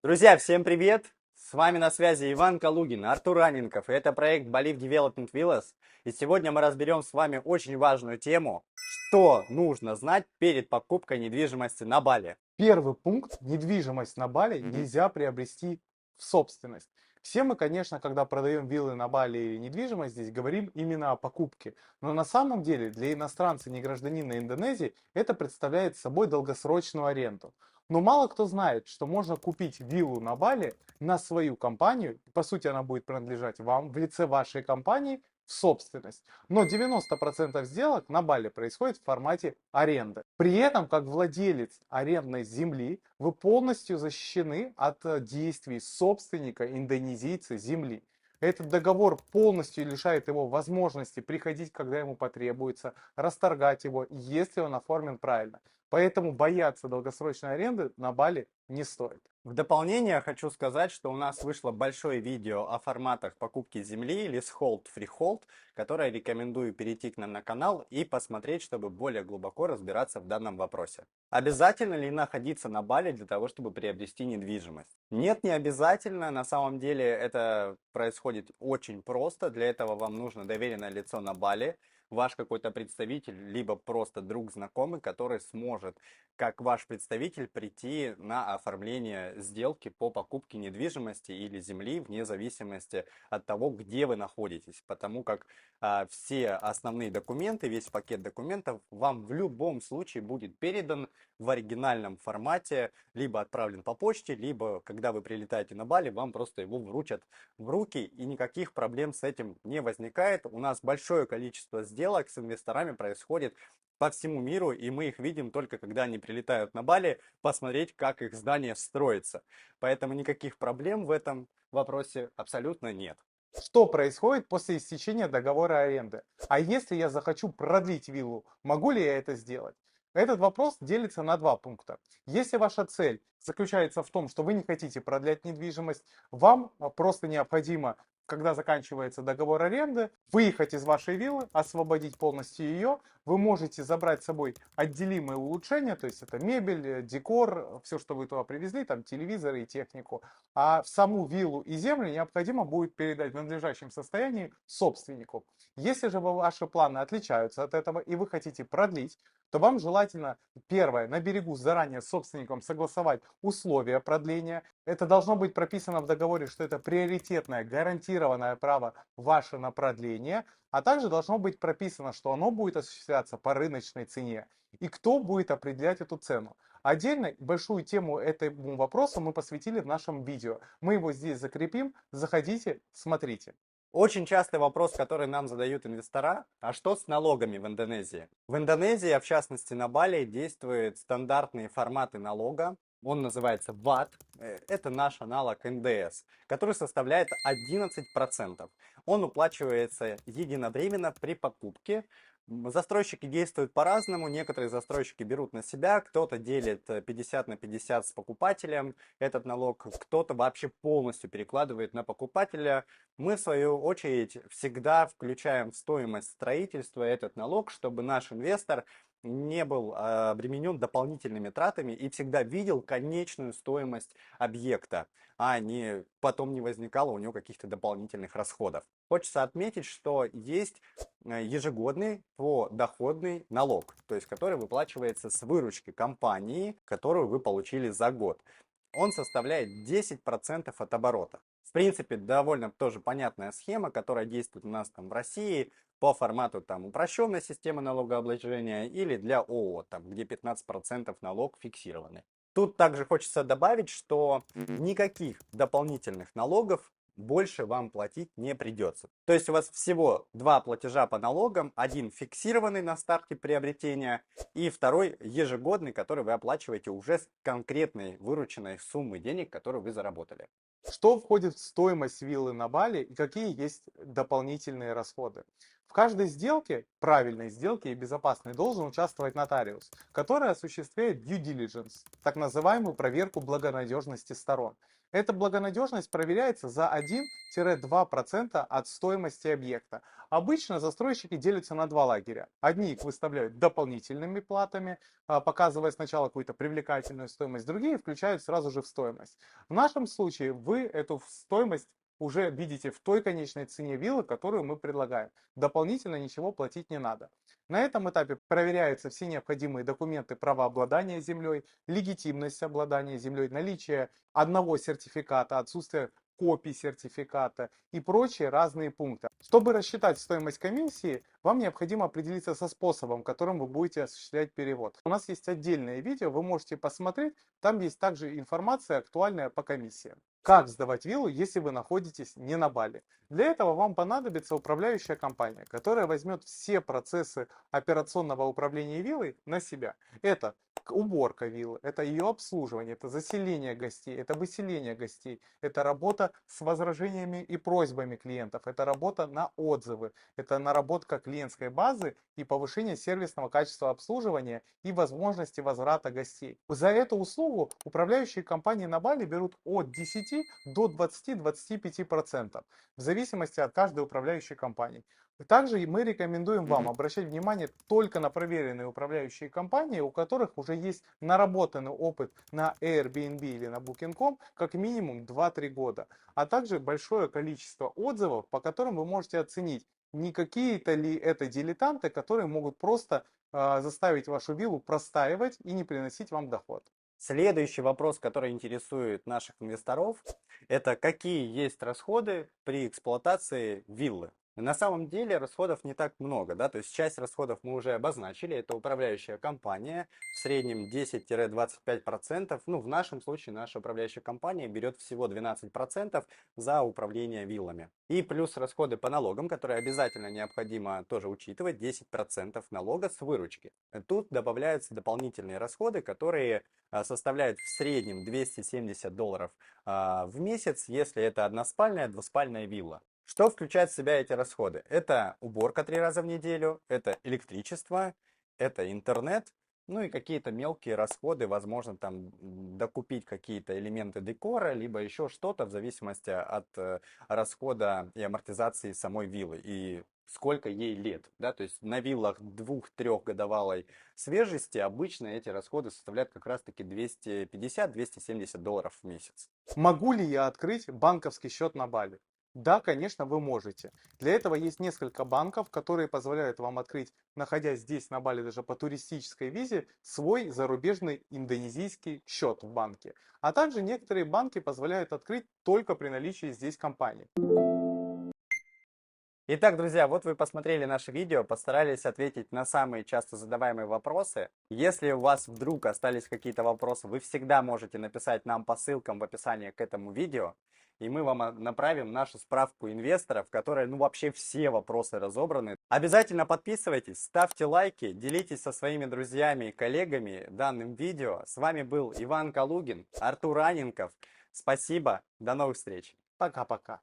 Друзья, всем привет! С вами на связи Иван Калугин, Артур Анненков, и это проект Boliv Development Villas. И сегодня мы разберем с вами очень важную тему, что нужно знать перед покупкой недвижимости на Бали. Первый пункт – недвижимость на Бали нельзя приобрести в собственность. Все мы, конечно, когда продаем виллы на Бали или недвижимость, здесь говорим именно о покупке. Но на самом деле для иностранца, не гражданина Индонезии, это представляет собой долгосрочную аренду. Но мало кто знает, что можно купить виллу на Бали на свою компанию. По сути, она будет принадлежать вам в лице вашей компании в собственность. Но 90% сделок на Бали происходит в формате аренды. При этом, как владелец арендной земли, вы полностью защищены от действий собственника индонезийца земли. Этот договор полностью лишает его возможности приходить, когда ему потребуется, расторгать его, если он оформлен правильно. Поэтому бояться долгосрочной аренды на Бали не стоит. В дополнение хочу сказать, что у нас вышло большое видео о форматах покупки земли, leasehold, freehold, которое рекомендую перейти к нам на канал и посмотреть, чтобы более глубоко разбираться в данном вопросе. Обязательно ли находиться на Бали для того, чтобы приобрести недвижимость? Нет, не обязательно. На самом деле это происходит очень просто. Для этого вам нужно доверенное лицо на Бали, ваш какой-то представитель, либо просто друг знакомый, который сможет, как ваш представитель, прийти на оформление сделки по покупке недвижимости или земли, вне зависимости от того, где вы находитесь. Потому как все основные документы, весь пакет документов вам в любом случае будет передан в оригинальном формате, либо отправлен по почте, либо когда вы прилетаете на Бали, вам просто его вручат в руки, и никаких проблем с этим не возникает. У нас большое количество сделок с инвесторами происходит по всему миру, и мы их видим только когда они прилетают на Бали посмотреть, как их здание строится. Поэтому никаких проблем в этом вопросе абсолютно нет. Что происходит после истечения договора аренды? А если я захочу продлить виллу, могу ли я это сделать? Этот вопрос делится на два пункта. Если ваша цель заключается в том, что вы не хотите продлять недвижимость, вам просто необходимо, когда заканчивается договор аренды, выехать из вашей виллы, освободить полностью ее. Вы можете забрать с собой отделимые улучшения, то есть это мебель, декор, все, что вы туда привезли, там телевизоры и технику. А в саму виллу и землю необходимо будет передать в надлежащем состоянии собственнику. Если же ваши планы отличаются от этого и вы хотите продлить, то вам желательно, первое, на берегу заранее с собственником согласовать условия продления. Это должно быть прописано в договоре, что это приоритетное, гарантированное право ваше на продление, а также должно быть прописано, что оно будет осуществляться по рыночной цене и кто будет определять эту цену. Отдельно большую тему этому вопросу мы посвятили в нашем видео. Мы его здесь закрепим. Заходите, смотрите. Очень частый вопрос, который нам задают инвестора, а что с налогами в Индонезии? В Индонезии, а в частности на Бали, действуют стандартные форматы налога. Он называется ВАТ, это наш аналог НДС, который составляет 11%. Он уплачивается единовременно при покупке. Застройщики действуют по-разному, некоторые застройщики берут на себя, кто-то делит 50 на 50 с покупателем этот налог, кто-то вообще полностью перекладывает на покупателя. Мы, в свою очередь, всегда включаем в стоимость строительства этот налог, чтобы наш инвестор не был обременен дополнительными тратами и всегда видел конечную стоимость объекта, а не потом не возникало у него каких-то дополнительных расходов. Хочется отметить, что есть ежегодный подоходный налог, то есть который выплачивается с выручки компании, которую вы получили за год. Он составляет 10% от оборота. В принципе, довольно тоже понятная схема, которая действует у нас там в России по формату там упрощенной системы налогообложения или для ООО, там, где 15% налог фиксированный. Тут также хочется добавить, что никаких дополнительных налогов больше вам платить не придется. То есть у вас всего два платежа по налогам, один фиксированный на старте приобретения и второй ежегодный, который вы оплачиваете уже с конкретной вырученной суммы денег, которую вы заработали. Что входит в стоимость виллы на Бали и какие есть дополнительные расходы? В каждой сделке, правильной сделке и безопасной, должен участвовать нотариус, который осуществляет due diligence, так называемую проверку благонадежности сторон. Эта благонадежность проверяется за 1-2% от стоимости объекта. Обычно застройщики делятся на два лагеря. Одни их выставляют дополнительными платами, показывая сначала какую-то привлекательную стоимость, другие включают сразу же в стоимость. В нашем случае вы эту стоимость уже видите в той конечной цене виллы, которую мы предлагаем. Дополнительно ничего платить не надо. На этом этапе проверяются все необходимые документы правообладания землей, легитимность обладания землей, наличие одного сертификата, отсутствие копий сертификата и прочие разные пункты. Чтобы рассчитать стоимость комиссии, вам необходимо определиться со способом, которым вы будете осуществлять перевод. У нас есть отдельное видео, вы можете посмотреть, там есть также информация актуальная по комиссиям. Как сдавать виллу, если вы находитесь не на Бали? Для этого вам понадобится управляющая компания, которая возьмет все процессы операционного управления виллой на себя. Это уборка виллы, это ее обслуживание, это заселение гостей, это выселение гостей, это работа с возражениями и просьбами клиентов, это работа на отзывы, это наработка клиентской базы и повышение сервисного качества обслуживания и возможности возврата гостей. За эту услугу управляющие компании на Бали берут от 10 до 20-25% в зависимости от каждой управляющей компании. Также мы рекомендуем вам обращать внимание только на проверенные управляющие компании, у которых уже есть наработанный опыт на Airbnb или на Booking.com как минимум 2-3 года, а также большое количество отзывов, по которым вы можете оценить, не какие-то ли это дилетанты, которые могут просто заставить вашу виллу простаивать и не приносить вам доход. Следующий вопрос, который интересует наших инвесторов, это какие есть расходы при эксплуатации виллы. На самом деле расходов не так много, да, то есть часть расходов мы уже обозначили, это управляющая компания, в среднем 10-25%, ну в нашем случае наша управляющая компания берет всего 12% за управление виллами. И плюс расходы по налогам, которые обязательно необходимо тоже учитывать, 10% налога с выручки. Тут добавляются дополнительные расходы, которые составляют в среднем $270 в месяц, если это односпальная, двуспальная вилла. Что включает в себя эти расходы? Это уборка 3 раза в неделю, это электричество, это интернет, ну и какие-то мелкие расходы, возможно, там докупить какие-то элементы декора, либо еще что-то в зависимости от расхода и амортизации самой виллы и сколько ей лет. Да? То есть на виллах 2-3 годовалой свежести обычно эти расходы составляют как раз-таки $250-270 в месяц. Могу ли я открыть банковский счет на Бали? Да, конечно, вы можете. Для этого есть несколько банков, которые позволяют вам открыть, находясь здесь на Бали даже по туристической визе, свой зарубежный индонезийский счет в банке. А также некоторые банки позволяют открыть только при наличии здесь компании. Итак, друзья, вот вы посмотрели наше видео, постарались ответить на самые часто задаваемые вопросы. Если у вас вдруг остались какие-то вопросы, вы всегда можете написать нам по ссылкам в описании к этому видео, и мы вам направим нашу справку инвесторов, в которой, ну, вообще все вопросы разобраны. Обязательно подписывайтесь, ставьте лайки, делитесь со своими друзьями и коллегами данным видео. С вами был Иван Калугин, Артур Аненков. Спасибо, до новых встреч. Пока-пока.